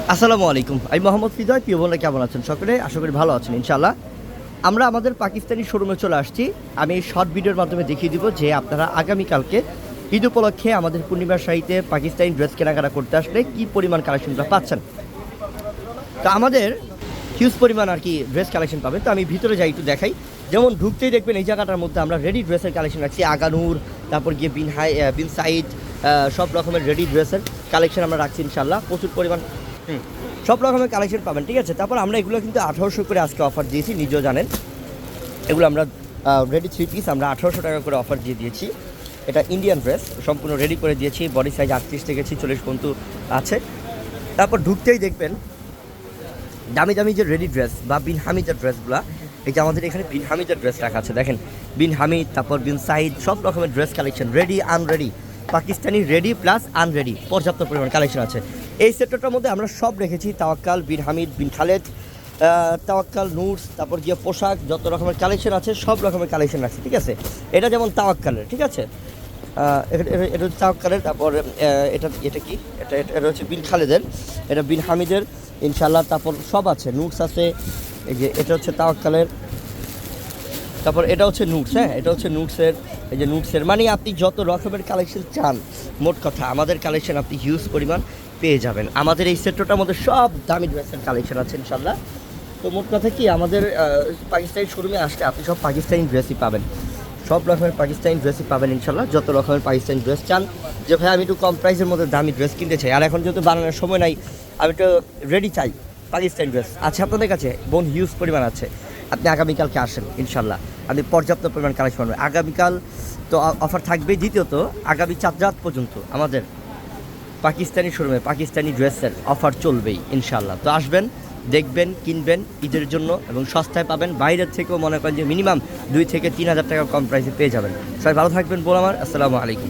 আসসালামু আলাইকুম। আমি মোহাম্মদ হৃদয়। প্রিয় বোনরা কেমন আছেন সকলে? আশা করি ভালো আছেন ইনশাআল্লাহ। আমরা আমাদের পাকিস্তানি শোরুমে চলে আসছি। আমি এই শর্ট ভিডিওর মাধ্যমে দেখিয়ে দিব যে আপনারা আগামীকালকে ঈদ উপলক্ষে আমাদের পূর্ণিমার শাড়িতে পাকিস্তানি ড্রেস কেনাকাটা করতে আসলে কী পরিমাণ কালেকশনটা পাচ্ছেন। তো আমাদের হিউজ পরিমাণ আর কি ড্রেস কালেকশন পাবেন। তো আমি ভিতরে যাই একটু দেখাই। যেমন ঢুকতেই দেখবেন এই জায়গাটার মধ্যে আমরা রেডি ড্রেসের কালেকশন রাখছি। আগানুর, তারপর গিয়ে বিন সাইড, সব রকমের রেডি ড্রেসের কালেকশন আমরা রাখছি ইনশাআল্লাহ। প্রচুর পরিমাণ সব রকমের কালেকশন পাবেন, ঠিক আছে। তারপর আমরা এগুলো কিন্তু 1800 করে আজকে অফার দিয়েছি, নিজেও জানেন। এগুলো আমরা রেডি 3 পিস আমরা 1800 টাকা করে অফার দিয়ে দিয়েছি। এটা ইন্ডিয়ান ড্রেস সম্পূর্ণ রেডি করে দিয়েছি। বডি সাইজ 38 থেকে 46 পর্যন্ত আছে। তারপর ঢুকতেই দেখবেন দামি দামি যে রেডি ড্রেস বা বিন হামিদের ড্রেসগুলো, এই যে আমাদের এখানে বিন হামিদের ড্রেস রাখা আছে দেখেন। বিন হামিদ, তারপর বিন সাইদ, সব রকমের dress collection ready unready, Pakistani ready plus unready পর্যাপ্ত পরিমাণ কালেকশন আছে। এই সেক্টরটার মধ্যে আমরা সব রেখেছি। তাওয়াক্কাল, বিন হামিদ, বিন খালেদ, তাওয়াক্কাল, নুটস, তারপর গিয়ে পোশাক, যত রকমের কালেকশন আছে সব রকমের কালেকশন রাখছি, ঠিক আছে। এটা যেমন তাওয়াক্কালের, ঠিক আছে। এটা হচ্ছে তাওয়াক্কালের। তারপর এটা এটা কি এটা এটা হচ্ছে বিন খালেদের, এটা বিন হামিদের ইনশাল্লাহ। তারপর সব আছে, নুটস আছে। এই যে এটা হচ্ছে তাওয়াক্কালের, তারপর এটা হচ্ছে নুটস। হ্যাঁ, এটা হচ্ছে নুটসের। এই যে নুটসের মানে আপনি যত রকমের কালেকশন চান, মোট কথা আমাদের কালেকশন আপনি হিউজ পরিমাণ পেয়ে যাবেন। আমাদের এই সেক্টরটার মধ্যে সব দামি ড্রেসের কালেকশন আছে ইনশাল্লাহ। তো মোট কথা কি, আমাদের পাকিস্তানি শোরুমে আসলে আপনি সব পাকিস্তানি ড্রেসই পাবেন, সব রকমের পাকিস্তানি ড্রেসই পাবেন ইনশাল্লাহ। যত রকমের পাকিস্তানি ড্রেস চান, যে ভাই আমি একটু কম প্রাইসের মধ্যে দামি ড্রেস কিনতে চাই, আর এখন যেহেতু বানানোর সময় নাই, আমি একটু রেডি চাই, পাকিস্তানি ড্রেস আছে আপনাদের কাছে, বোন হিউজ পরিমাণ আছে। আপনি আগামীকালকে আসেন ইনশাল্লাহ, আপনি পর্যাপ্ত পরিমাণ কালেকশন পাবেন। আগামীকাল তো অফার থাকবে। দ্বিতীয়ত আগামী 4 রাত পর্যন্ত আমাদের পাকিস্তানি শোরুমে পাকিস্তানি ড্রেসের অফার চলবেই ইনশাল্লাহ। তো আসবেন, দেখবেন, কিনবেন ঈদের জন্য, এবং সস্তায় পাবেন। বাইরের থেকেও মনে করেন যে মিনিমাম 2 থেকে 3 হাজার টাকা কম প্রাইসে পেয়ে যাবেন। সবাই ভালো থাকবেন বল আমার। আসসালামু আলাইকুম।